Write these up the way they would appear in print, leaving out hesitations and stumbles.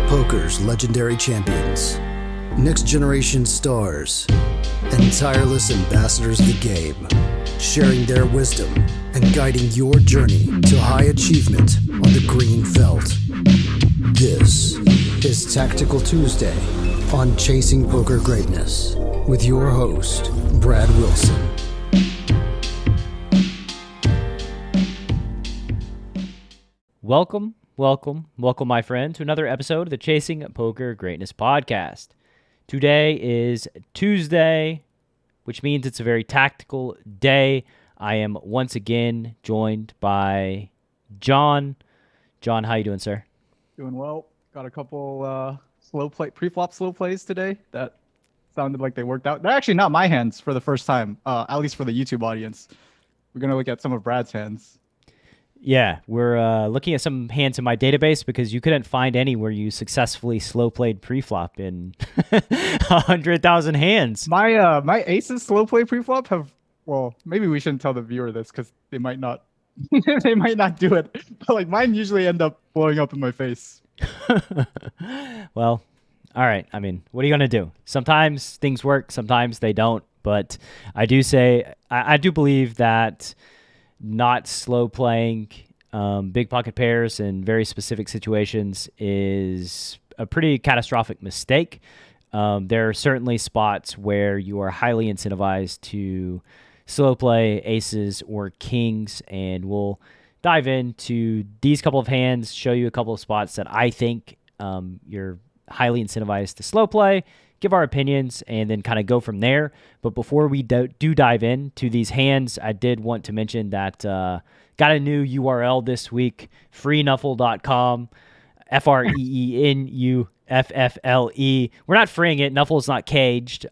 Poker's legendary champions, next-generation stars, and tireless ambassadors of the game, sharing their wisdom and guiding your journey to high achievement on the green felt. This is Tactical Tuesday on Chasing Poker Greatness with your host, Brad Wilson. Welcome, my friend, to another episode of the Chasing Poker Greatness podcast. Today is Tuesday, which means it's a very tactical day. I am once again joined by Jon. Jon, how you doing, sir? Doing well. Got a couple preflop slow plays today that sounded like they worked out. They're actually not my hands for the first time, at least for the YouTube audience. We're going to look at some of Brad's hands. Yeah, we're looking at some hands in my database because you couldn't find any where you successfully slow played preflop in 100,000 hands. My aces slow play preflop have, well, maybe we shouldn't tell the viewer this because they might not they might not do it. But like mine usually end up blowing up in my face. Well, all right. I mean, what are you gonna do? Sometimes things work, sometimes they don't. But I do say I do believe that not slow playing big pocket pairs in very specific situations is a pretty catastrophic mistake. There are certainly spots where you are highly incentivized to slow play aces or kings, and we'll dive into these couple of hands, show you a couple of spots that I think you're highly incentivized to slow play, give our opinions, and then kind of go from there. But before we do dive into these hands, I did want to mention that got a new URL this week, freenuffle.com, FREENUFFLE. We're not freeing it. Nuffle's not caged.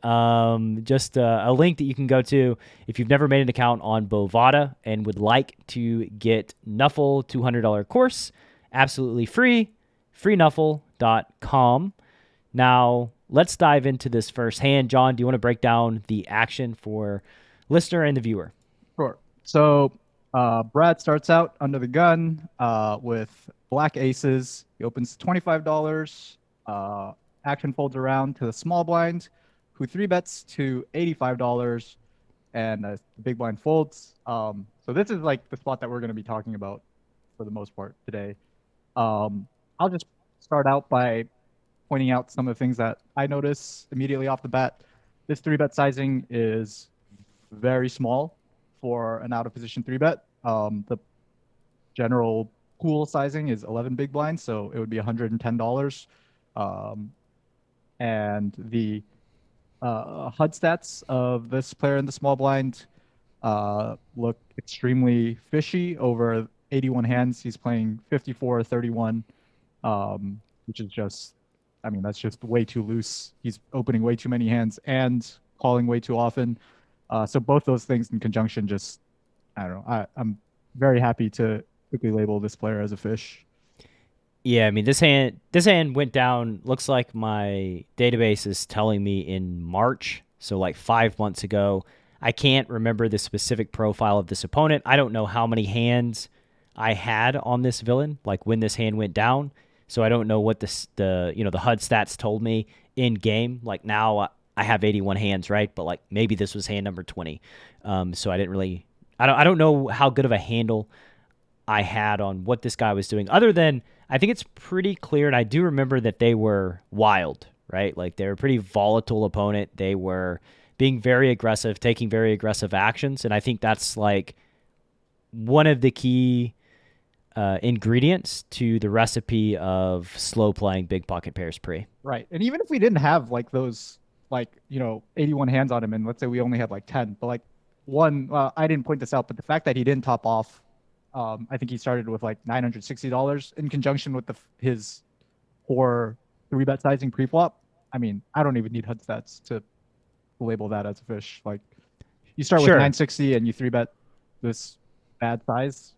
Just a link that you can go to if you've never made an account on Bovada and would like to get Nuffle $200 course, absolutely free, freenuffle.com. Now, let's dive into this first hand. Jon, do you want to break down the action for listener and the viewer? Sure. So Brad starts out under the gun with black aces. He opens $25. Action folds around to the small blind, who 3-bets to $85, and the big blind folds. So this is like the spot that we're going to be talking about for the most part today. I'll just start out by pointing out some of the things that I notice immediately off the bat. This 3-bet sizing is very small for an out-of-position 3-bet. The general pool sizing is 11 big blinds, so it would be $110. And the HUD stats of this player in the small blind look extremely fishy. Over 81 hands, he's playing 54-31, which is just, I mean, that's just way too loose. He's opening way too many hands and calling way too often. So both those things in conjunction just, I don't know. I'm very happy to quickly label this player as a fish. Yeah, I mean, this hand went down, looks like my database is telling me in March, so like 5 months ago. I can't remember the specific profile of this opponent. I don't know how many hands I had on this villain, like when this hand went down. So I don't know what the HUD stats told me in game. Like now I have 81 hands, right? But like maybe this was hand number 20. So I didn't really, I don't know how good of a handle I had on what this guy was doing, other than I think it's pretty clear. And I do remember that they were wild, right? Like they were a pretty volatile opponent. They were being very aggressive, taking very aggressive actions. And I think that's like one of the key ingredients to the recipe of slow playing big pocket pairs pre. Right. And even if we didn't have like those, like, 81 hands on him, and let's say we only had like 10, but like one, I didn't point this out, but the fact that he didn't top off, I think he started with like $960 in conjunction with his poor 3-bet sizing preflop. I mean, I don't even need HUD stats to label that as a fish. Like you start with 960 and you 3-bet this bad size.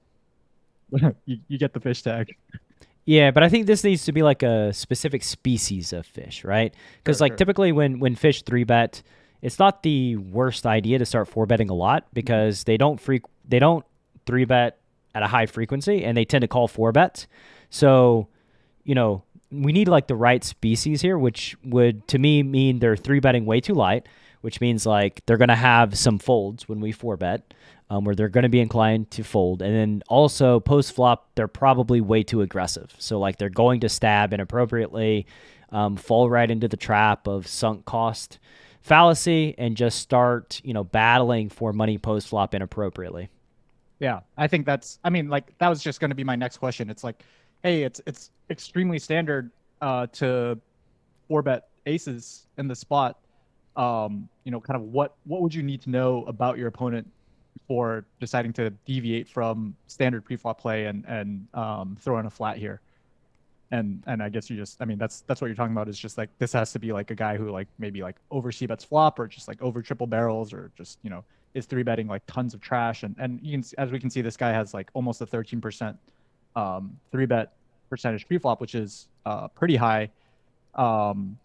you get the fish tag. Yeah, but I think this needs to be like a specific species of fish, right? Because typically when fish 3-bet, it's not the worst idea to start 4-betting a lot because they don't 3-bet at a high frequency and they tend to call 4-bets. So, we need like the right species here, which would to me mean they're 3-betting way too light, which means like they're going to have some folds when we 4-bet, where they're going to be inclined to fold. And then also post flop, they're probably way too aggressive. So like they're going to stab inappropriately, fall right into the trap of sunk cost fallacy, and just start, battling for money post flop inappropriately. Yeah, I think I mean, like that was just going to be my next question. It's like, hey, it's extremely standard to 4-bet aces in the spot. Kind of what would you need to know about your opponent before deciding to deviate from standard pre-flop play and throw in a flat here? And I guess I mean, that's what you're talking about, is just like this has to be like a guy who like maybe like over c-bets flop, or just like over triple barrels, or just is 3-betting like tons of trash. And you can, as we can see, this guy has like almost a 13% 3-bet percentage pre-flop, which is pretty high,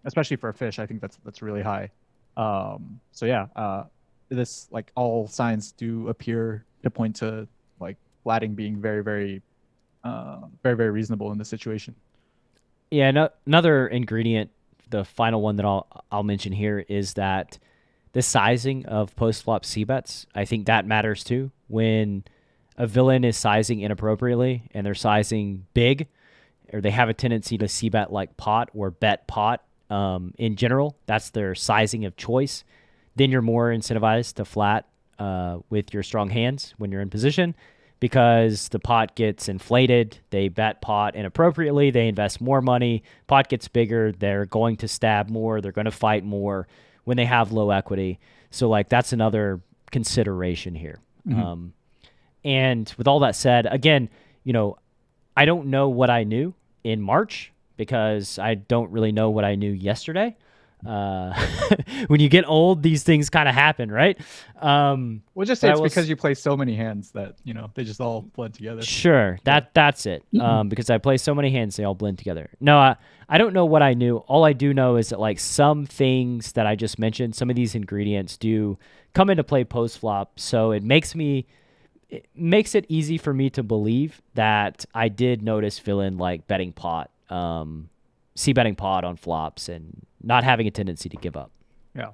especially for a fish. I think that's really high. So yeah, this like all signs do appear to point to like flatting being very, very, very, very reasonable in this situation. Yeah, another ingredient, the final one that I'll mention here, is that the sizing of post-flop c-bets. I think that matters too. When a villain is sizing inappropriately and they're sizing big, or they have a tendency to c-bet like pot or bet pot in general, that's their sizing of choice, then you're more incentivized to flat with your strong hands when you're in position, because the pot gets inflated. They bet pot inappropriately. They invest more money. Pot gets bigger. They're going to stab more. They're going to fight more when they have low equity. So like that's another consideration here. Mm-hmm. And with all that said, again, I don't know what I knew in March, because I don't really know what I knew yesterday. When you get old, these things kind of happen, right? We'll just say it's because you play so many hands that they just all blend together. Sure, that's it. Because I play so many hands, they all blend together. No, I don't know what I knew. All I do know is that like some things that I just mentioned, some of these ingredients do come into play post flop. So it makes it easy for me to believe that I did notice villain like betting pot, c-betting pot on flops, and not having a tendency to give up. Yeah.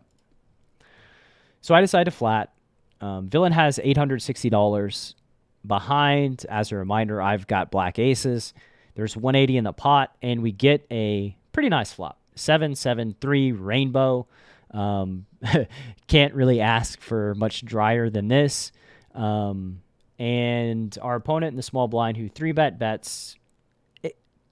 So I decided to flat. Villain has $860 behind. As a reminder, I've got black aces. There's 180 in the pot, and we get a pretty nice flop. 7-7-3 rainbow. Can't really ask for much drier than this. And our opponent in the small blind, who 3-bet bets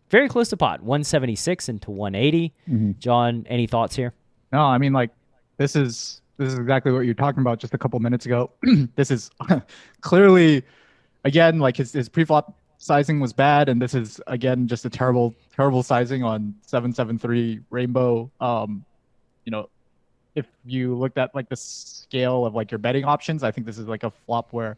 very close to pot, 176 into 180. Mm-hmm. Jon, any thoughts here? No, I mean, like, this is exactly what you're talking about just a couple minutes ago. This is clearly, again, like his pre-flop sizing was bad, and this is again just a terrible sizing on 7-7-3 rainbow. If you looked at like the scale of like your betting options, I think this is like a flop where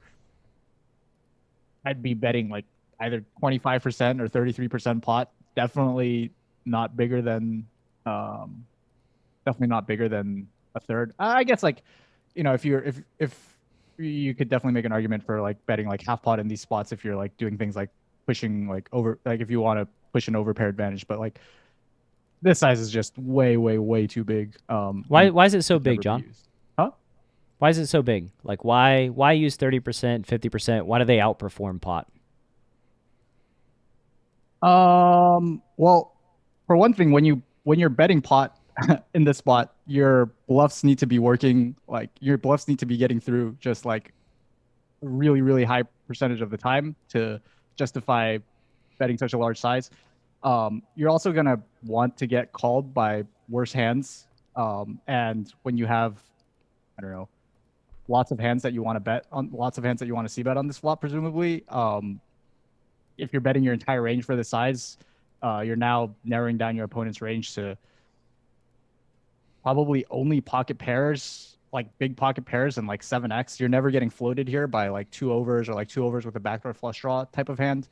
I'd be betting like either 25% or 33% pot. Definitely not bigger than a third. I guess like, if you could definitely make an argument for like betting like half pot in these spots if you're like doing things like pushing like over, like if you want to push an overpair advantage, but like this size is just way, way, way too big. Why is it so big, Jon? Huh? Why is it so big? Like why use 30%, 50%? Why do they outperform pot? Well, for one thing, when you're betting pot in this spot, your bluffs need to be working. Like your bluffs need to be getting through just like a really, really high percentage of the time to justify betting such a large size. You're also gonna want to get called by worse hands. And when you have, I don't know, lots of hands that you want to bet on, lots of hands that you want to see bet on this flop, presumably, if you're betting your entire range for the size, you're now narrowing down your opponent's range to probably only pocket pairs, like big pocket pairs and like 7x. You're never getting floated here by like 2 overs or like 2 overs with a backdoor flush draw type of hand.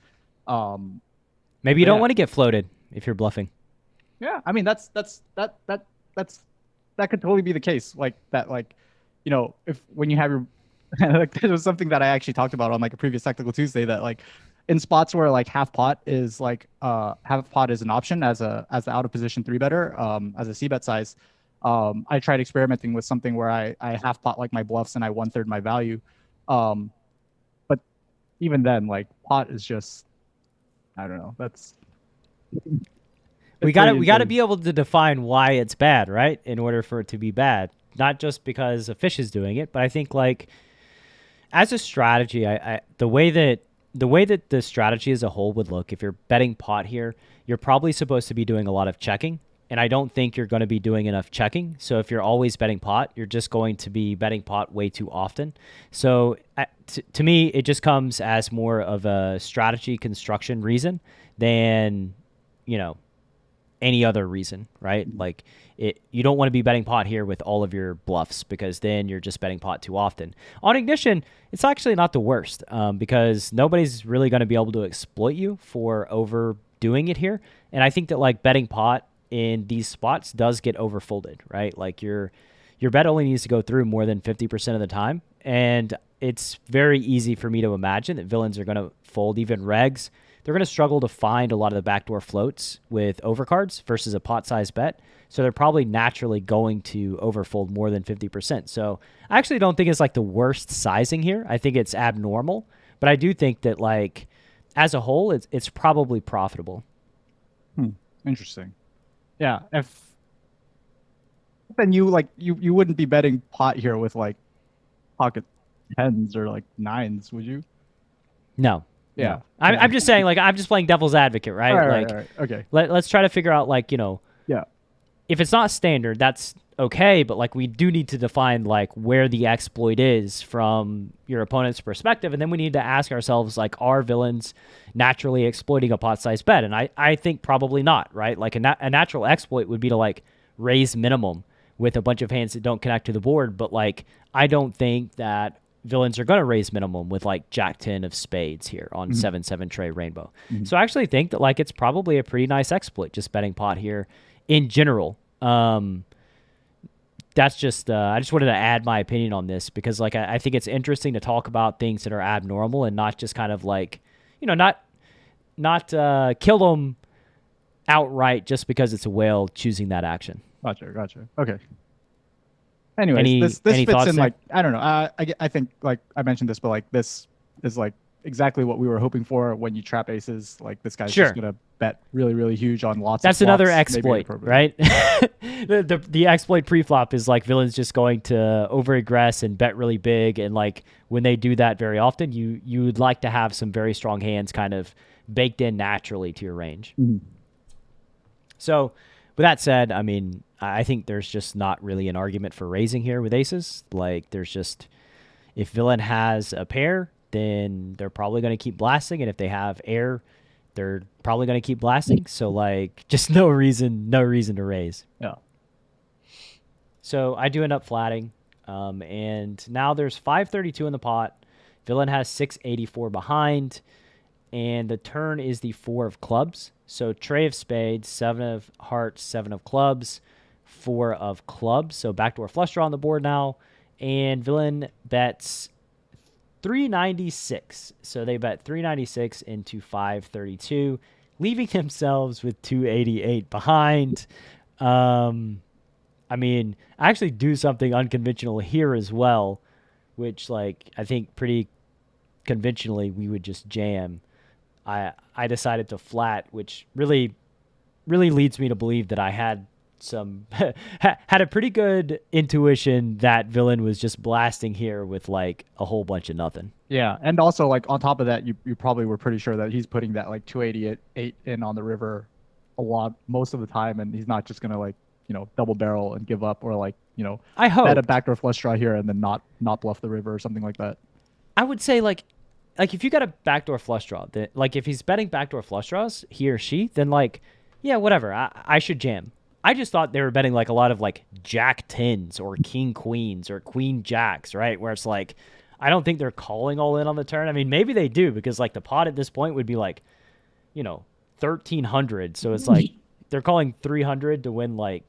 Maybe you don't want to get floated if you're bluffing. Yeah, I mean that could totally be the case. Like that, like if when you have your like this was something that I actually talked about on like a previous Technical Tuesday, that like in spots where like half pot is like half pot is an option as the out of position three better as a c bet size. I tried experimenting with something where I half pot like my bluffs and I 1/3 my value. But even then, like pot is just, I don't know. We got to be able to define why it's bad, right? In order for it to be bad, not just because a fish is doing it, but I think like as a strategy, the way that the strategy as a whole would look, if you're betting pot here, you're probably supposed to be doing a lot of checking. And I don't think you're going to be doing enough checking. So if you're always betting pot, you're just going to be betting pot way too often. So to me, it just comes as more of a strategy construction reason than, any other reason, right? Like you don't want to be betting pot here with all of your bluffs because then you're just betting pot too often. On ignition, it's actually not the worst because nobody's really going to be able to exploit you for overdoing it here. And I think that like betting pot in these spots does get overfolded, right? Like your bet only needs to go through more than 50% of the time. And it's very easy for me to imagine that villains are going to fold. Even regs, they're going to struggle to find a lot of the backdoor floats with overcards versus a pot size bet. So they're probably naturally going to overfold more than 50%. So I actually don't think it's like the worst sizing here. I think it's abnormal, but I do think that like as a whole, it's probably profitable. Interesting. Yeah, if then you wouldn't be betting pot here with like pocket tens or like nines, would you? No. Yeah. No. I'm just saying, like, I'm just playing devil's advocate, right? All like, right. Okay. Let's try to figure out, like, Yeah. if it's not standard, that's okay, but like we do need to define like where the exploit is from your opponent's perspective, and then we need to ask ourselves, like, are villains naturally exploiting a pot size bet? And I think probably not, right? Like a natural exploit would be to like raise minimum with a bunch of hands that don't connect to the board, but like I don't think that villains are going to raise minimum with like Jack 10 of spades here on 7-7 tray rainbow. So I actually think that like it's probably a pretty nice exploit just betting pot here in general. That's just I just wanted to add my opinion on this because like I think it's interesting to talk about things that are abnormal and not just kind of like not kill them outright just because it's a whale choosing that action. Gotcha. Okay. Anyways, this fits in there? Like, I don't know. I think like I mentioned this, but like this is like exactly what we were hoping for when you trap aces. Like this guy's just gonna bet really, really huge on lots. That's of flops, another exploit, right? the exploit preflop is like villains just going to over-aggress and bet really big, and like when they do that very often, you would like to have some very strong hands kind of baked in naturally to your range. So with that said, I mean, I think there's just not really an argument for raising here with aces. Like there's just, if villain has a pair, then they're probably going to keep blasting, and if they have air, they're probably going to keep blasting. So like just no reason to raise. Yeah. So I do end up flatting, and now there's 532 in the pot. Villain has 684 behind, and the turn is the 4 of clubs. So tray of spades, 7 of hearts, 7 of clubs, 4 of clubs. So backdoor flush draw on the board now, and villain bets 396. So they bet 396 into 532, leaving themselves with 288 behind. I mean, I actually do something unconventional here as well, which like I think pretty conventionally we would just jam. I decided to flat, which really leads me to believe that I had had a pretty good intuition that villain was just blasting here with like a whole bunch of nothing. Yeah, and also like on top of that, you probably were pretty sure that he's putting that like 288 in on the river a lot most of the time, and he's not just gonna like double barrel and give up, or like I hope bet a backdoor flush draw here and then not bluff the river or something like that. I would say like if you got a backdoor flush draw, that like if he's betting backdoor flush draws, he or she, then like yeah, whatever, I should jam. I just thought they were betting like a lot of like Jack 10s or King Queens or Queen Jacks, right? Where it's like, I don't think they're calling all in on the turn. I mean, maybe they do, because like the pot at this point would be like, 1,300. So it's like they're calling 300 to win like,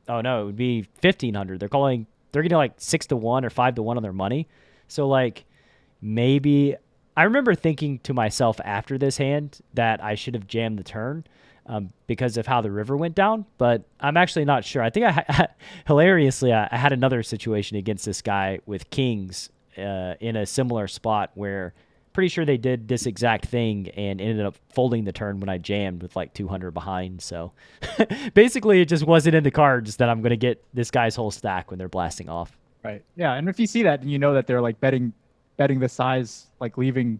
oh no, it would be 1,500. They're getting like 6-1 or 5-1 on their money. So like maybe, I remember thinking to myself after this hand that I should have jammed the turn because of how the river went down, but I'm actually not sure. I think hilariously, I had another situation against this guy with kings in a similar spot where pretty sure they did this exact thing and ended up folding the turn when I jammed with like 200 behind. So basically, it just wasn't in the cards that I'm going to get this guy's whole stack when they're blasting off. Right. Yeah. And if you see that, and you know that they're like betting the size, like leaving,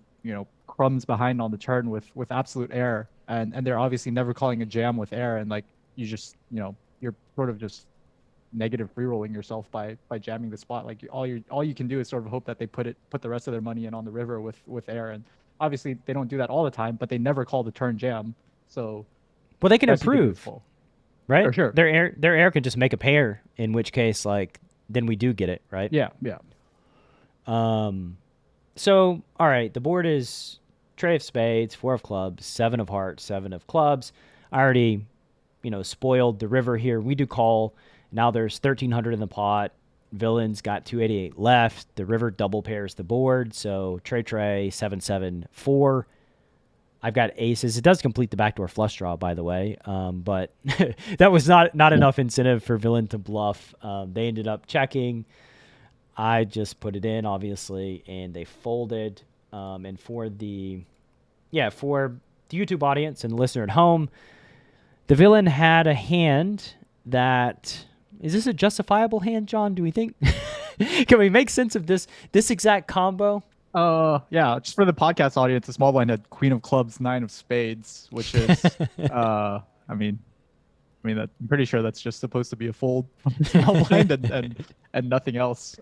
crumbs behind on the turn with absolute air, and they're obviously never calling a jam with air, and like you just, you're sort of just negative free rolling yourself by jamming the spot. Like all you can do is sort of hope that they put the rest of their money in on the river with air, and obviously they don't do that all the time, but they never call the turn jam. So well, they can improve, right? For sure. Their air can just make a pair, in which case like then we do get it, right? Yeah. So all right, the board is Trey of spades, 4 of clubs, 7 of hearts, 7 of clubs. I already spoiled the river here. We do call. Now there's 1,300 in the pot. Villain's got 288 left. The river double pairs the board. So Trey, 7-7-4. I've got aces. It does complete the backdoor flush draw, by the way. But that was not enough incentive for Villain to bluff. They ended up checking. I just put it in, obviously, and they folded. And for the YouTube audience and the listener at home, the Villain had a hand that... Is this a justifiable hand, John? Do we think? Can we make sense of this exact combo? Yeah. Just for the podcast audience, the small blind had Queen of Clubs, 9 of Spades, which is, I mean, I'm pretty sure that's just supposed to be a fold from the small blind and nothing else.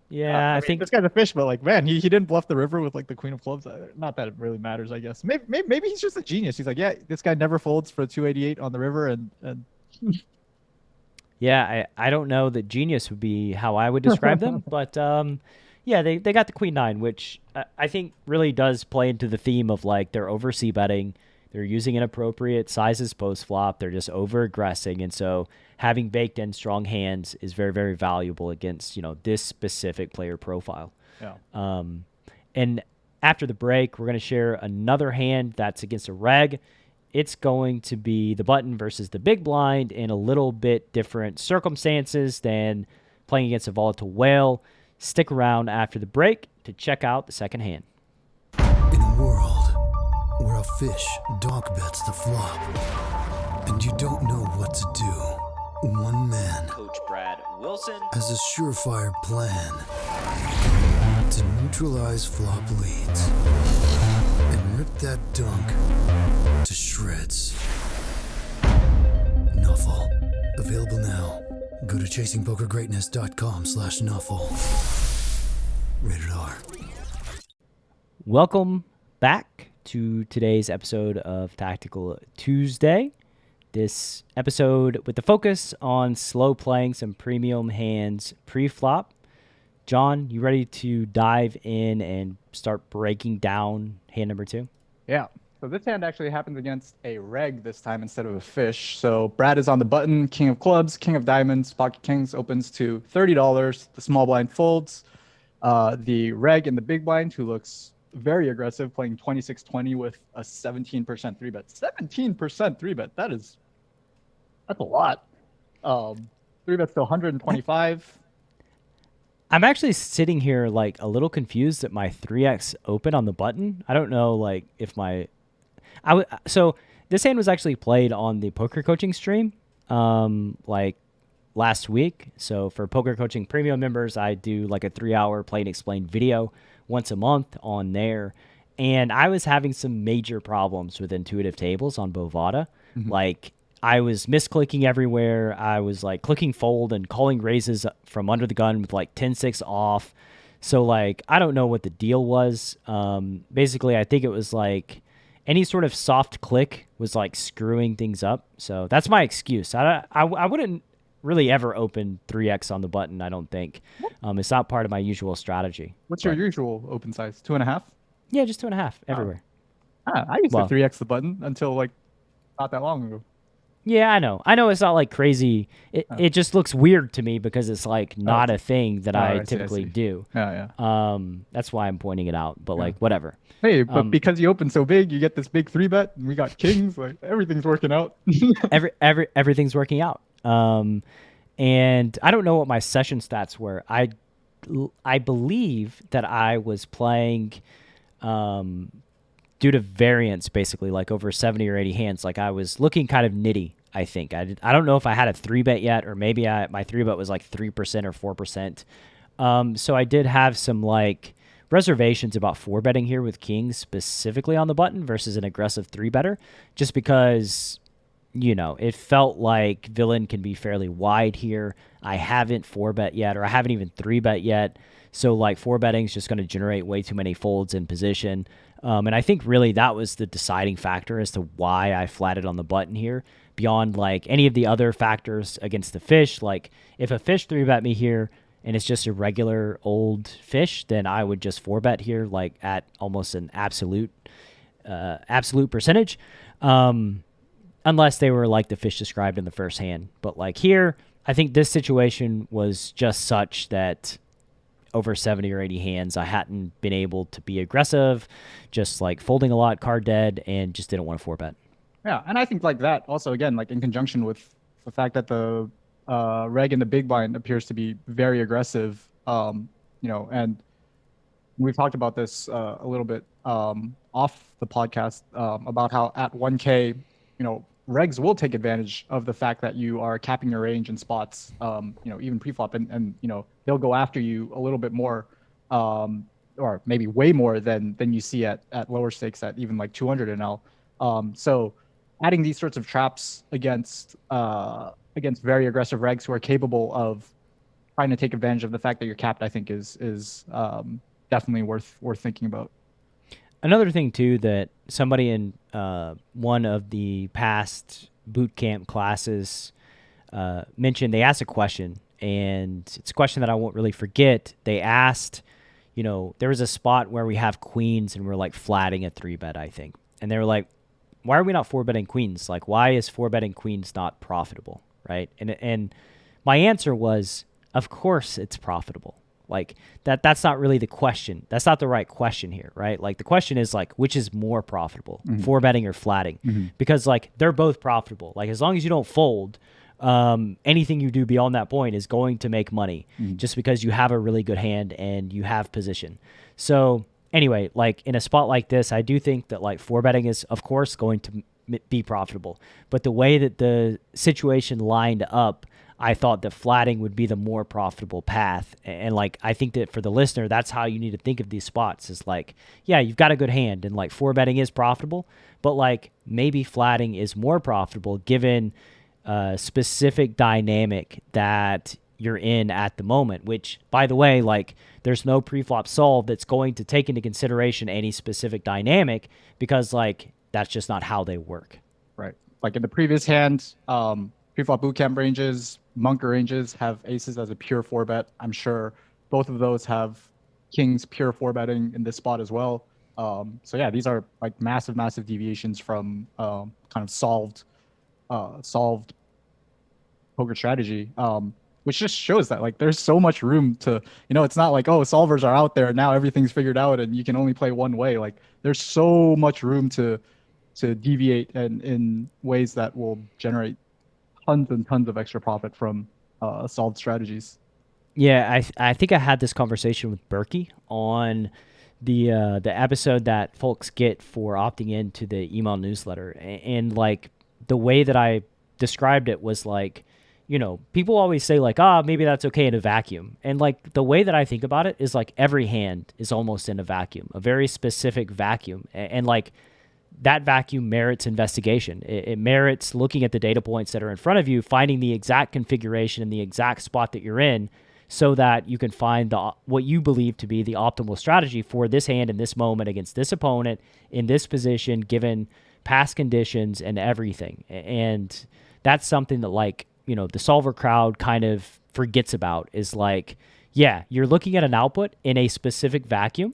Yeah, I think this guy's a fish, but like, man, he didn't bluff the river with like the Queen of Clubs. Not that it really matters, I guess. Maybe he's just a genius. He's like, yeah, this guy never folds for 288 on the river, and. Yeah, I don't know that genius would be how I would describe them, but yeah, they got the Queen 9, which I think really does play into the theme of like they're over c-betting, they're using inappropriate sizes post-flop, they're just over-aggressing, and so having baked in strong hands is very, very valuable against, this specific player profile. Yeah. And after the break, we're going to share another hand that's against a reg. It's going to be the button versus the big blind in a little bit different circumstances than playing against a volatile whale. Stick around after the break to check out the second hand. In a world where a fish dog bets the flop, and you don't know what to do, one man, Coach Brad Wilson, has a surefire plan to neutralize flop leads and rip that dunk to shreds. Nuffle. Available now. Go to chasingpokergreatness.com/Nuffle. Rated R. Welcome back to today's episode of Tactical Tuesday. This episode with the focus on slow playing some premium hands pre-flop. John, you ready to dive in and start breaking down hand number 2? Yeah. So this hand actually happens against a reg this time instead of a fish. So Brad is on the button, King of Clubs, King of Diamonds, Pocket Kings opens to $30. The small blind folds. The reg in the big blind, who looks very aggressive, playing 26-20 with a 17% 3-bet. 17% 3-bet. That's a lot. 3-bet's to 125. I'm actually sitting here like a little confused at my 3x open on the button. I don't know like if my... So this hand was actually played on the poker coaching stream like last week. So for poker coaching premium members, I do like a 3-hour play and explain video once a month on there. And I was having some major problems with intuitive tables on Bovada. Mm-hmm. Like I was misclicking everywhere. I was like clicking fold and calling raises from under the gun with like 10-6 off. So like, I don't know what the deal was. Basically, I think it was like any sort of soft click was like screwing things up. So that's my excuse. I wouldn't really ever open 3x on the button, I don't think. It's not part of my usual strategy. What's your usual open size? 2.5? Yeah, just 2.5 everywhere. I used to 3x the button until like not that long ago. Yeah, I know. I know it's not like crazy. It just looks weird to me because it's like not a thing that I typically do. Yeah, yeah. That's why I'm pointing it out. But like whatever. Hey, but because you open so big, you get this big 3-bet, and we got kings. Like everything's working out. Everything's working out. And I don't know what my session stats were. I believe that I was playing due to variance, basically, like over 70 or 80 hands. Like I was looking kind of nitty, I think. I don't know if I had a 3-bet yet, or maybe my 3-bet was like 3% or 4%. So I did have some like reservations about 4-betting here with kings specifically on the button versus an aggressive 3-better, just because, you know, it felt like villain can be fairly wide here. I haven't 4-bet yet, or I haven't even 3-bet yet. So like 4-betting is just going to generate way too many folds in position. And I think really that was the deciding factor as to why I flatted on the button here, beyond like any of the other factors against the fish. Like if a fish 3-bet me here and it's just a regular old fish, then I would just 4-bet here, like at almost an absolute percentage. Unless they were like the fish described in the first hand. But like here, I think this situation was just such that over 70 or 80 hands, I hadn't been able to be aggressive, just like folding a lot, card dead, and just didn't want to 4-bet. Yeah, and I think like that also, again, like in conjunction with the fact that the reg in the big blind appears to be very aggressive, you know, and we've talked about this a little bit off the podcast about how at 1K, you know, regs will take advantage of the fact that you are capping your range in spots, you know, even pre-flop, and you know, they'll go after you a little bit more, or maybe way more than you see at lower stakes at even like 200 and L. So adding these sorts of traps against very aggressive regs who are capable of trying to take advantage of the fact that you're capped, I think is definitely worth thinking about. Another thing too that somebody in one of the past boot camp classes mentioned, they asked a question, and it's a question that I won't really forget. They asked, you know, there was a spot where we have queens and we're like flatting a 3-bet, I think. And they were like, why are we not 4-betting queens? Like, why is 4-betting queens not profitable, right? And my answer was, of course it's profitable. Like that's not really the question. That's not the right question here, right? Like the question is like, which is more profitable, 4-betting or flatting? Because like they're both profitable. Like as long as you don't fold, anything you do beyond that point is going to make money just because you have a really good hand and you have position. So anyway, like in a spot like this, I do think that like 4-betting is of course going to be profitable, but the way that the situation lined up, I thought that flatting would be the more profitable path. And like, I think that for the listener, that's how you need to think of these spots is like, yeah, you've got a good hand and like 4-betting is profitable, but like maybe flatting is more profitable given a specific dynamic that you're in at the moment, which by the way, like there's no preflop solve that's going to take into consideration any specific dynamic because like, that's just not how they work. Right. Like in the previous hand, preflop bootcamp ranges, Monker ranges have aces as a pure 4-bet. I'm sure both of those have kings pure 4-betting in this spot as well. So yeah, these are like massive deviations from kind of solved poker strategy, which just shows that like there's so much room to, you know, it's not like, oh, solvers are out there and now everything's figured out and you can only play one way. Like there's so much room to deviate and in ways that will generate tons and tons of extra profit from solved strategies. Yeah, I think I had this conversation with Berkey on the episode that folks get for opting into the email newsletter, and like the way that I described it was like, you know, people always say like, maybe that's okay in a vacuum, and like the way that I think about it is like every hand is almost in a vacuum, a very specific vacuum, and like that vacuum merits investigation. It merits looking at the data points that are in front of you, finding the exact configuration and the exact spot that you're in so that you can find what you believe to be the optimal strategy for this hand in this moment against this opponent in this position, given past conditions and everything. And that's something that like, you know, the solver crowd kind of forgets about is like, yeah, you're looking at an output in a specific vacuum,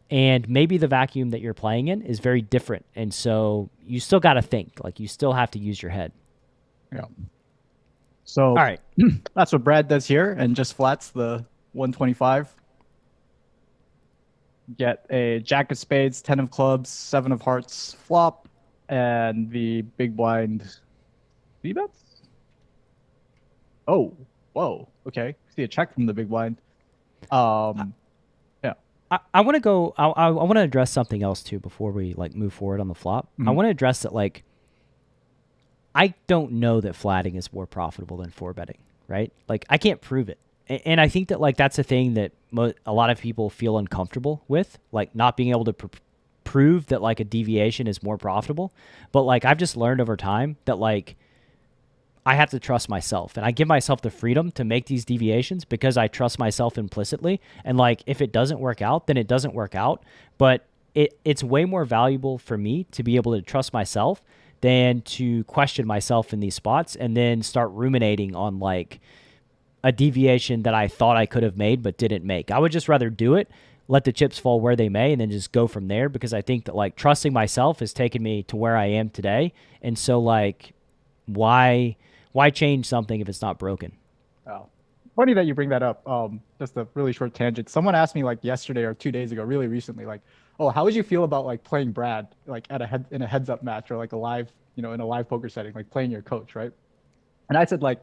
and maybe the vacuum that you're playing in is very different. And so you still got to think, like you still have to use your head. Yeah. So All right. that's what Brad does here, and just flats the 125. Get a jack of spades, 10 of clubs, 7 of hearts flop, and the big blind three bets. Oh, whoa. Okay. See a check from the big blind. Yeah. I want to go. I want to address something else too before we like move forward on the flop. I want to address that like I don't know that flatting is more profitable than four betting, right? Like I can't prove it, and I think that like that's a thing that a lot of people feel uncomfortable with, like not being able to prove that like a deviation is more profitable. But like I've just learned over time that like I have to trust myself, and I give myself the freedom to make these deviations because I trust myself implicitly. And like, if it doesn't work out, then it doesn't work out. But it's way more valuable for me to be able to trust myself than to question myself in these spots and then start ruminating on like a deviation that I thought I could have made but didn't make. I would just rather do it, let the chips fall where they may, and then just go from there, because I think that like trusting myself has taken me to where I am today. And so like, why change something if it's not broken? Oh, funny that you bring that up. Just a really short tangent. Someone asked me like yesterday or 2 days ago, really recently, like, "Oh, how would you feel about like playing Brad like at in a heads up match or like a live, in a live poker setting, like playing your coach, right?" And I said like,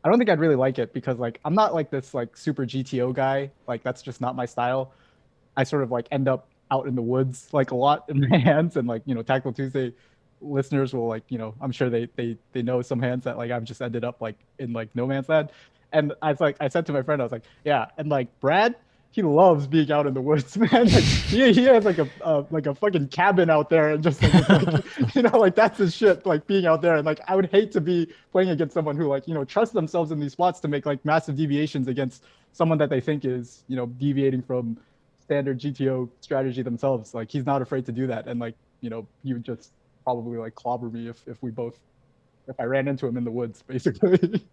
I don't think I'd really like it because like I'm not like this like super GTO guy. Like that's just not my style. I sort of like end up out in the woods like a lot in my hands, and like Tactical Tuesday listeners will like I'm sure they know some hands that like I've just ended up like in like no man's land. And I said to my friend, I was like, yeah, and like Brad, he loves being out in the woods, man. Like he has like a fucking cabin out there, and just like, like that's his shit, like being out there. And like I would hate to be playing against someone who like trusts themselves in these spots to make like massive deviations against someone that they think is deviating from standard GTO strategy themselves. Like he's not afraid to do that, and like he would just probably like clobber me if I ran into him in the woods, basically.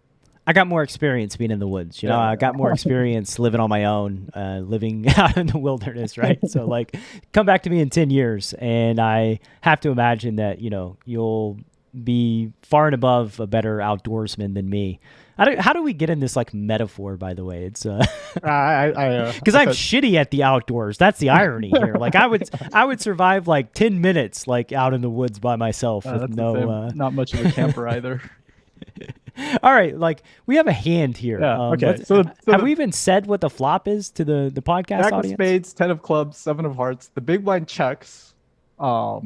I got more experience being in the woods. I got more experience living on my own, living out in the wilderness, right? So like, come back to me in 10 years, and I have to imagine that, you'll be far and above a better outdoorsman than me. How do we get in this like metaphor, by the way? It's because I'm shitty at the outdoors. That's the irony here. Like I would survive like 10 minutes like out in the woods by myself with not much of a camper either. All right, like we have a hand here. Yeah, okay. So have we even said what the flop is to the podcast Jack audience? Of spades, 10 of clubs, 7 of hearts. The big blind checks. I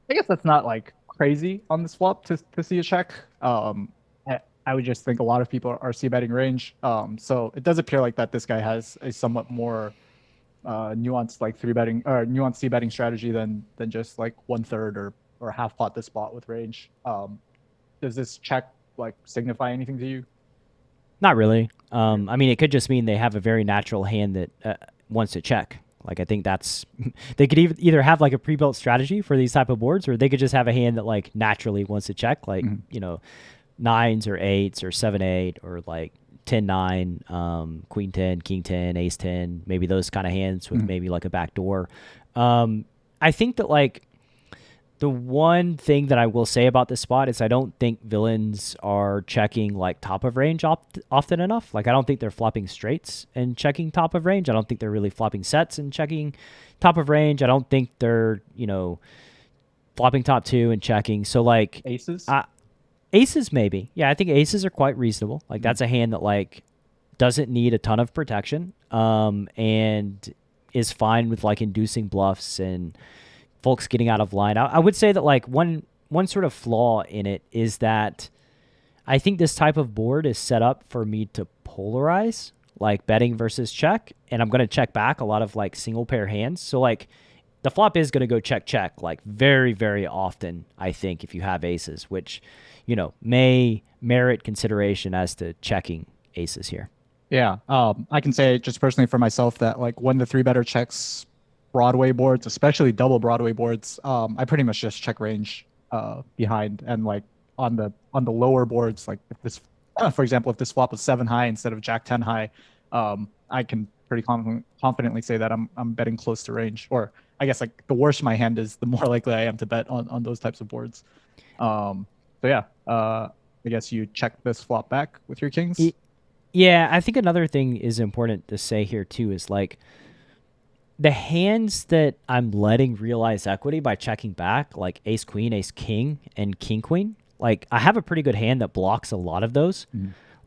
guess that's not like crazy on this flop to see a check. I would just think a lot of people are c betting range. So it does appear like that this guy has a somewhat more nuanced like three betting or nuanced c betting strategy than just like 1/3 or half pot this spot with range. Does this check like signify anything to you? Not really. I mean, it could just mean they have a very natural hand that wants to check. Like I think that's they could either have like a pre-built strategy for these type of boards, or they could just have a hand that like naturally wants to check, like nines or eights or 7/8 or like 10/9, queen 10, king 10, ace 10, maybe those kind of hands with maybe like a back door. I think that like the one thing that I will say about this spot is I don't think villains are checking like top of range often enough. Like I don't think they're flopping straights and checking top of range. I don't think they're really flopping sets and checking top of range. I don't think they're, flopping top two and checking. So like aces? Aces maybe. Yeah, I think aces are quite reasonable. Like that's a hand that like doesn't need a ton of protection and is fine with like inducing bluffs and folks getting out of line. I would say that like one sort of flaw in it is that I think this type of board is set up for me to polarize, like betting versus check, and I'm going to check back a lot of like single pair hands. So like the flop is going to go check like very, very often, I think, if you have aces, which, may merit consideration as to checking aces here. Yeah. I can say just personally for myself that like when the three better checks Broadway boards, especially double Broadway boards, I pretty much just check range behind, and like on the lower boards, like if this, for example, if this flop was 7 high instead of Jack 10 high, I can pretty confidently say that I'm betting close to range. Or I guess like the worse my hand is, the more likely I am to bet on those types of boards. So yeah, I guess you check this flop back with your kings. Yeah, I think another thing is important to say here too is like the hands that I'm letting realize equity by checking back, like ace queen, ace king, and king queen. Like I have a pretty good hand that blocks a lot of those.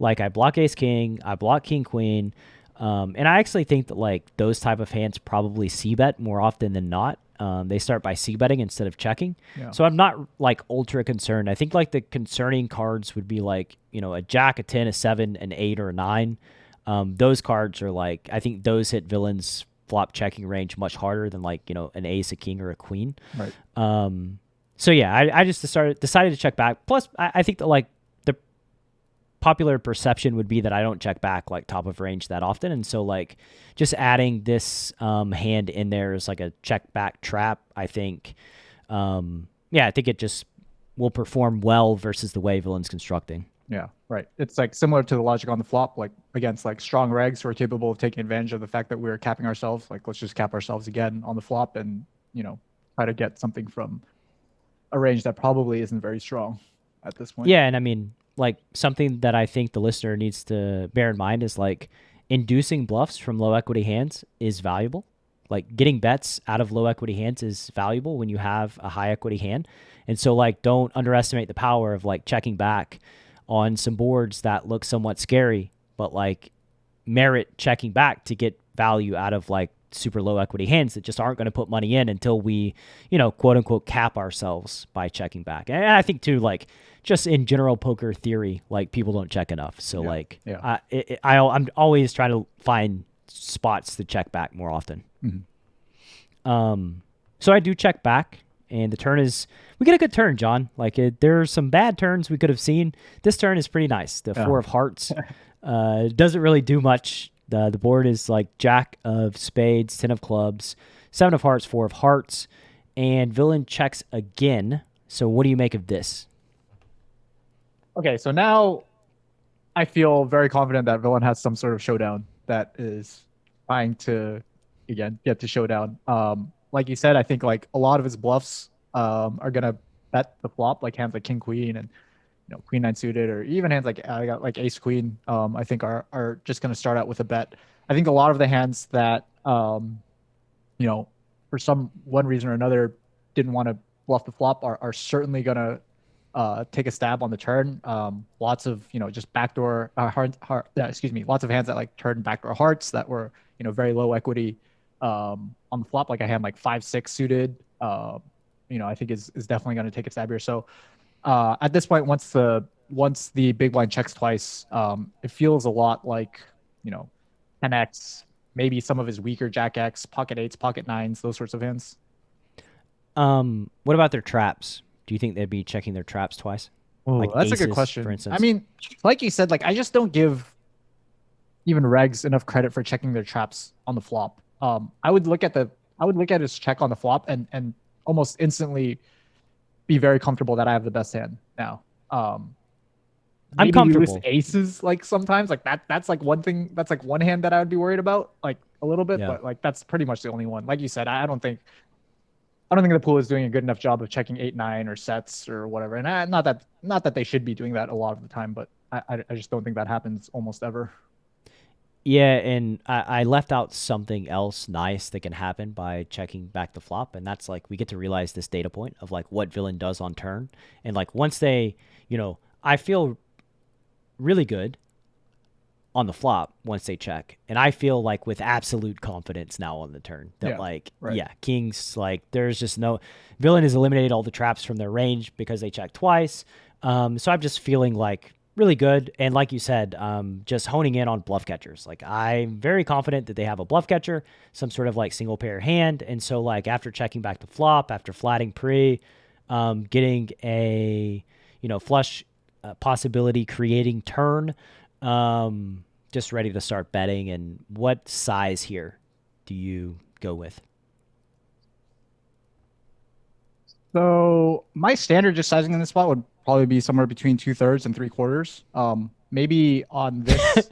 Like I block ace king, I block king queen, and I actually think that like those type of hands probably c bet more often than not. They start by c betting instead of checking. Yeah. So I'm not like ultra concerned. I think like the concerning cards would be like a jack, a 10, a 7, an 8, or a 9. Those cards are like I think those hit villains flop checking range much harder than like an ace, a king, or a queen. Right. So yeah, I just decided to check back. Plus, I think that like the popular perception would be that I don't check back like top of range that often, and so like just adding this hand in there is like a check back trap. I think, I think it just will perform well versus the way villain's constructing. Yeah, right. It's like similar to the logic on the flop, like against like strong regs who are capable of taking advantage of the fact that we're capping ourselves. Like let's just cap ourselves again on the flop and try to get something from a range that probably isn't very strong at this point. Yeah, and I mean, like something that I think the listener needs to bear in mind is like inducing bluffs from low equity hands is valuable. Like getting bets out of low equity hands is valuable when you have a high equity hand. And so like don't underestimate the power of like checking back on some boards that look somewhat scary, but like merit checking back to get value out of like super low equity hands that just aren't going to put money in until we, quote unquote, cap ourselves by checking back. And I think too, like just in general poker theory, like people don't check enough. So I'm always trying to find spots to check back more often. So I do check back. And the turn we get a good turn, John. Like there are some bad turns we could have seen. This turn is pretty nice. The 4 of hearts doesn't really do much. The board is like jack of spades, 10 of clubs, 7 of hearts, 4 of hearts, and villain checks again. So what do you make of this? Okay, so now I feel very confident that villain has some sort of showdown that is trying to, again, get to showdown. Like you said, I think like a lot of his bluffs are gonna bet the flop, like hands like king queen and queen nine suited, or even hands like I got like ace queen. I think are just gonna start out with a bet. I think a lot of the hands that for one reason or another didn't want to bluff the flop are certainly gonna take a stab on the turn. Lots of just backdoor lots of hands that like turn backdoor hearts that were very low equity on the flop, like a hand like 5-6 suited, I think is definitely going to take a stab here. So at this point, once the big blind checks twice, it feels a lot like 10x, maybe some of his weaker jack X, pocket 8s, pocket 9s, those sorts of hands. What about their traps? Do you think they'd be checking their traps twice? Oh, like that's aces, a good question. For instance. I mean, like you said, like I just don't give even regs enough credit for checking their traps on the flop. I would look at his check on the flop and almost instantly be very comfortable that I have the best hand now. I'm comfortable. Loose aces, like sometimes, like that's like one thing. That's like one hand that I would be worried about, like a little bit, but like that's pretty much the only one. Like you said, I don't think the pool is doing a good enough job of checking 8-9 or sets or whatever. And not that they should be doing that a lot of the time, but I just don't think that happens almost ever. Yeah, and I left out something else nice that can happen by checking back the flop, and that's like we get to realize this data point of like what villain does on turn. And like once they, I feel really good on the flop once they check. And I feel like with absolute confidence now on the turn that kings, like there's just no villain has eliminated all the traps from their range because they checked twice. So I'm just feeling like really good. And like you said, just honing in on bluff catchers. Like I'm very confident that they have a bluff catcher, some sort of like single pair hand. And so like after checking back the flop, after flatting pre, getting a, flush possibility creating turn, just ready to start betting. And what size here do you go with? So my standard just sizing in this spot would probably be somewhere between 2/3 and 3/4. Maybe on this.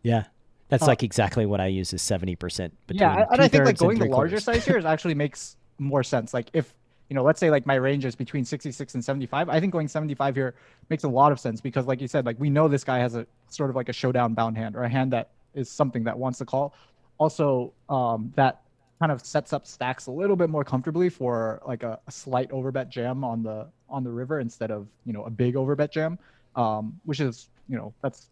Yeah. That's like exactly what I use is 70% between. Yeah, and I think like going the larger size here actually makes more sense. Like if let's say like my range is between 66 and 75. I think going 75 here makes a lot of sense because, like you said, like we know this guy has a sort of like a showdown bound hand or a hand that is something that wants to call. Also, that kind of sets up stacks a little bit more comfortably for like a slight overbet jam on the river instead of a big overbet jam, which is that's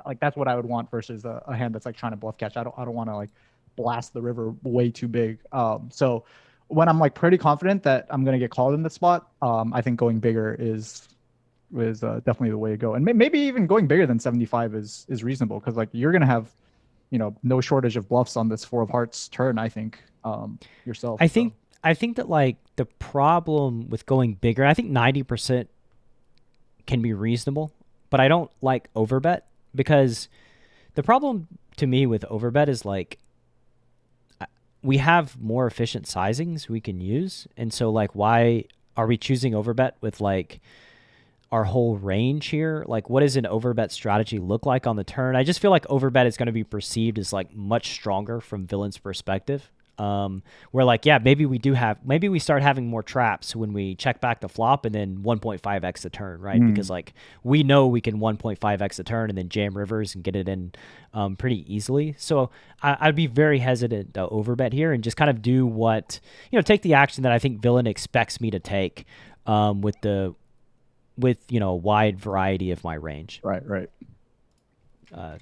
like that's what I would want versus a hand that's like trying to bluff catch. I don't want to like blast the river way too big. So when I'm like pretty confident that I'm gonna get called in the spot, I think going bigger is definitely the way to go. And maybe even going bigger than 75 is reasonable because like you're gonna have no shortage of bluffs on this 4 of hearts turn. I think yourself. I think that like the problem with going bigger, I think 90% can be reasonable, but I don't like overbet because the problem to me with overbet is like we have more efficient sizings we can use. And so like, why are we choosing overbet with like our whole range here? Like, what does an overbet strategy look like on the turn? I just feel like overbet is going to be perceived as like much stronger from villain's perspective. Where like, yeah, maybe we start having more traps when we check back the flop and then 1.5x the turn, right? Because like we know we can 1.5x the turn and then jam rivers and get it in pretty easily. So I'd be very hesitant to overbet here and just kind of do what, take the action that I think villain expects me to take with a wide variety of my range. Right.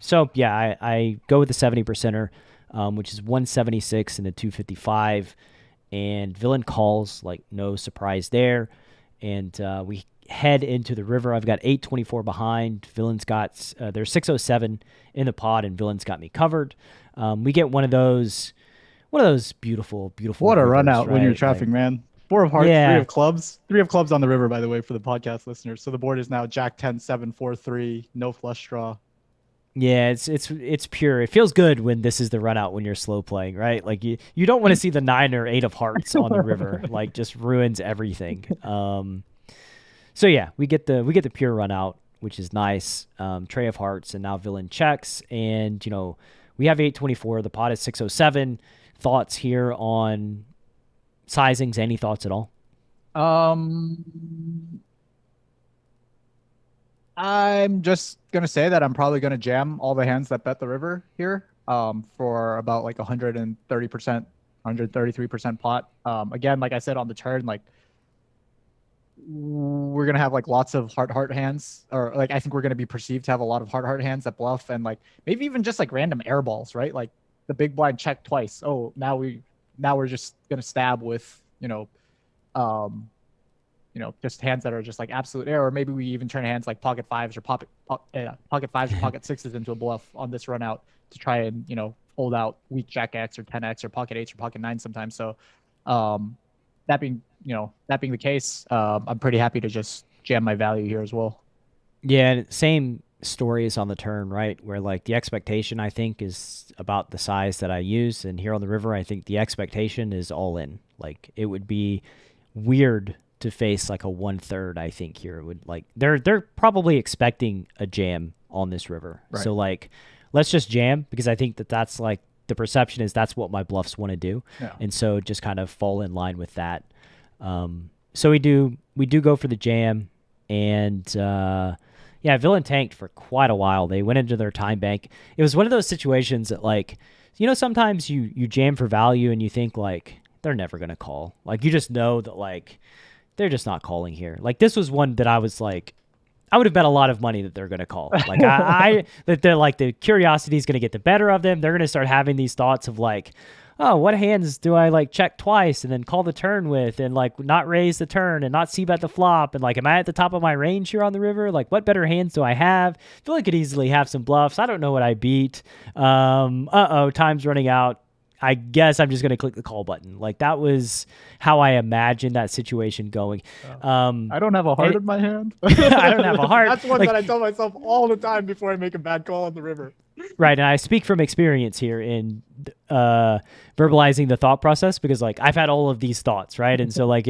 So yeah, I go with the 70%er. Which is 176 and a 255, and villain calls, like no surprise there. And we head into the river. I've got 824 behind. Villain's got there's 607 in the pot, and villain's got me covered. We get one of those beautiful. What a rivers, run out when you're right? trapping, man. 4 of hearts, 3 of clubs on the river, by the way, for the podcast listeners. So the board is now Jack 10, 7, 4, 3, no flush draw. Yeah, it's pure. It feels good when this is the run out when you're slow playing, right? Like you don't want to see the 9 or 8 of hearts on the river, like just ruins everything. So yeah, we get the pure run out, which is nice. Tray of hearts, and now villain checks, and we have 824. The pot is 607. Thoughts here on sizings? Any thoughts at all? I'm just gonna say that I'm probably gonna jam all the hands that bet the river here for about like 130%, 133% pot. Again, like I said on the turn, like we're gonna have like lots of heart hands, or like I think we're gonna be perceived to have a lot of heart hands that bluff, and like maybe even just like random air balls, right? Like the big blind check twice. Oh, now we're just gonna stab with just hands that are just like absolute air, or maybe we even turn hands like pocket fives or pocket sixes into a bluff on this run out to try and hold out weak Jack X or 10x or pocket eights or pocket nines sometimes. So that being the case, I'm pretty happy to just jam my value here as well. Yeah, same story is on the turn, right? Where like the expectation I think is about the size that I use, and here on the river I think the expectation is all in. Like it would be weird to face like a 1/3. I think here it would like they're probably expecting a jam on this river. Right. So like let's just jam, because I think that's like the perception is that's what my bluffs want to do. Yeah. And so just kind of fall in line with that. So we do go for the jam, and yeah, villain tanked for quite a while. They went into their time bank. It was one of those situations that like sometimes you jam for value and you think like they're never gonna call. Like you just know that like they're just not calling here. Like this was one that I was like, I would have bet a lot of money that they're going to call. Like that they're like the curiosity is going to get the better of them. They're going to start having these thoughts of like, oh, what hands do I like check twice and then call the turn with, and like not raise the turn and not c-bet the flop, and like am I at the top of my range here on the river? Like what better hands do I have? I feel like I could easily have some bluffs. I don't know what I beat. Time's running out. I guess I'm just going to click the call button. Like that was how I imagined that situation going. I don't have a heart in my hand. I don't have a heart. That's one that I tell myself all the time before I make a bad call on the river. Right. And I speak from experience here in verbalizing the thought process, because like I've had all of these thoughts, right? And so like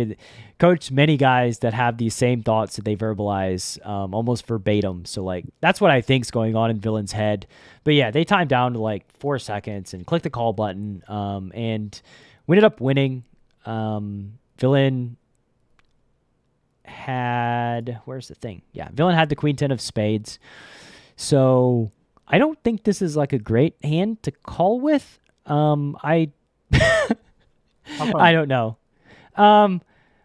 coached many guys that have these same thoughts that they verbalize almost verbatim. So like that's what I think's going on in villain's head. But yeah, they timed down to like 4 seconds and clicked the call button, and we ended up winning. Villain had, where's the thing? Yeah, villain had the queen 10 of spades. So I don't think this is like a great hand to call with. I don't know.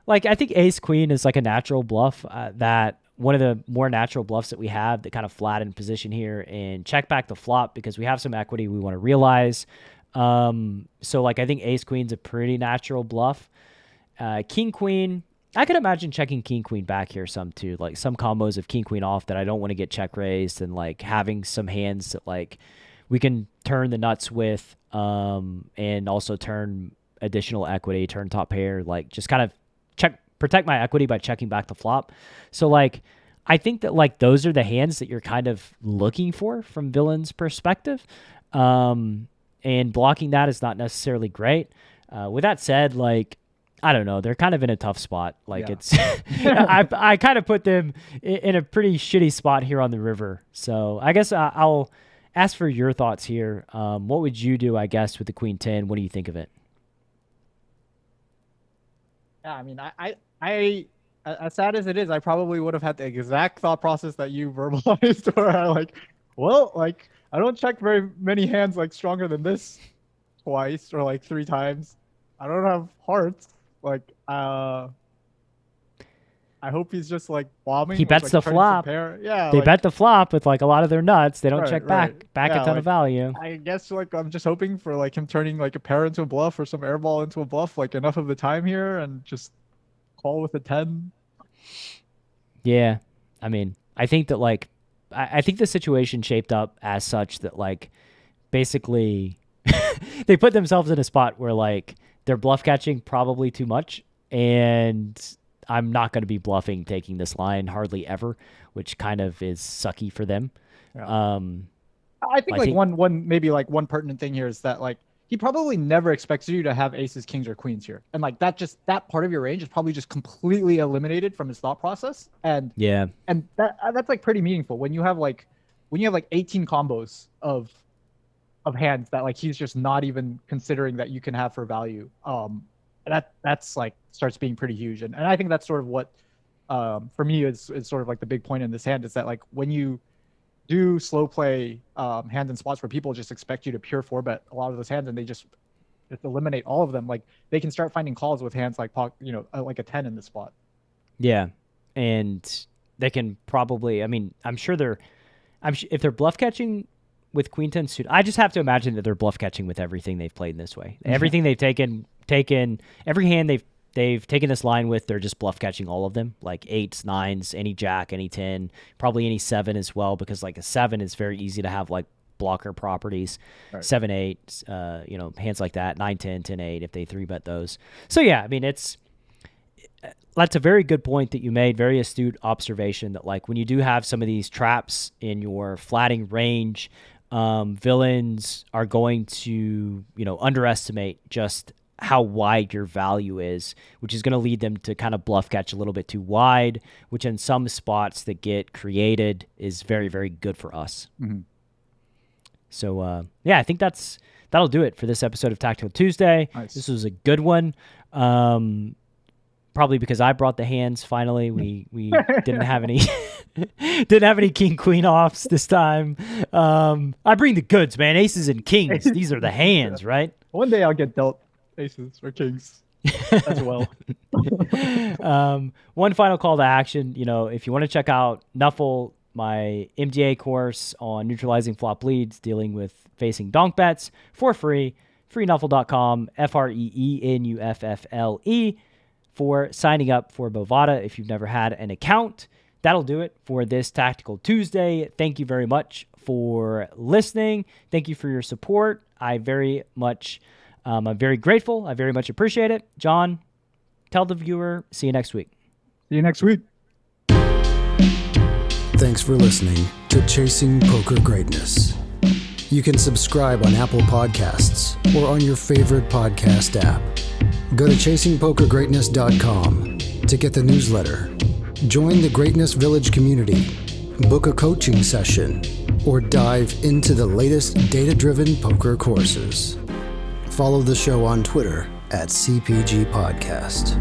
Like I think ace queen is like a natural bluff, that one of the more natural bluffs that we have that kind of flat in position here and check back the flop because we have some equity we want to realize. So like I think ace queen's a pretty natural bluff. King queen, I could imagine checking king queen back here some too, like some combos of king queen off that I don't want to get check raised, and like having some hands that like we can turn the nuts with, and also turn additional equity, turn top pair, like just kind of protect my equity by checking back the flop. So like I think that like those are the hands that you're kind of looking for from villain's perspective, and blocking that is not necessarily great. With that said, like I don't know, they're kind of in a tough spot. Like it's I kind of put them in a pretty shitty spot here on the river. So I guess I'll ask for your thoughts here. What would you do, I guess, with the queen 10? What do you think of it? Yeah, I mean, I as sad as it is, I probably would have had the exact thought process that you verbalized, where I like, well, like I don't check very many hands like stronger than this twice or like 3 times. I don't have hearts. Like, I hope he's just like bombing. He bets like, the flop. Yeah, they like, bet the flop with like a lot of their nuts. They don't check back yeah, a ton of value. I guess like I'm just hoping for like him turning like a pair into a bluff or some airball into a bluff like enough of the time here and just call with a 10. Yeah, I mean, I think that like I think the situation shaped up as such that like basically they put themselves in a spot where like they're bluff catching probably too much, and I'm not going to be bluffing taking this line hardly ever, which kind of is sucky for them. Yeah. I think one maybe like one pertinent thing here is that like he probably never expects you to have aces, kings, or queens here, and like that part of your range is probably just completely eliminated from his thought process. And yeah, and that's like pretty meaningful when you have like 18 combos of hands that like he's just not even considering that you can have for value. That's like starts being pretty huge, and I think that's sort of what for me is sort of like the big point in this hand is that like when you do slow play hands and spots where people just expect you to pure 4-bet a lot of those hands and they just eliminate all of them, like they can start finding calls with hands like like a 10 in the spot. Yeah, and they can probably, I mean, I'm sure if they're bluff catching with queen 10 suit, I just have to imagine that they're bluff catching with everything they've played in this way. Everything they've taken every hand they've taken this line with, they're just bluff catching all of them, like 8s, 9s, any jack, any 10, probably any 7 as well, because like a 7 is very easy to have like blocker properties. Right. 7, 8, hands like that, 9, 10, 10, 8 if they 3-bet those. So yeah, I mean that's a very good point that you made, very astute observation that like when you do have some of these traps in your flatting range, villains are going to, underestimate just how wide your value is, which is going to lead them to kind of bluff catch a little bit too wide, which in some spots that get created is very, very good for us. Mm-hmm. So, yeah, I think that'll do it for this episode of Tactical Tuesday. Nice. This was a good one. Probably because I brought the hands. Finally, we didn't have any king queen offs this time. I bring the goods, man. Aces and kings. These are the hands, right? One day I'll get dealt aces or kings as well. One final call to action. If you want to check out Nuffle, my MDA course on neutralizing flop leads, dealing with facing donk bets for free, freenuffle.com, FREENUFFLE. For signing up for Bovada if you've never had an account. That'll do it for this Tactical Tuesday. Thank you very much for listening. Thank you for your support. I'm very grateful. I very much appreciate it. John, tell the viewer, see you next week. See you next week. Thanks for listening to Chasing Poker Greatness. You can subscribe on Apple Podcasts or on your favorite podcast app. Go to chasingpokergreatness.com to get the newsletter, join the Greatness Village community, book a coaching session, or dive into the latest data-driven poker courses. Follow the show on Twitter @CPG Podcast.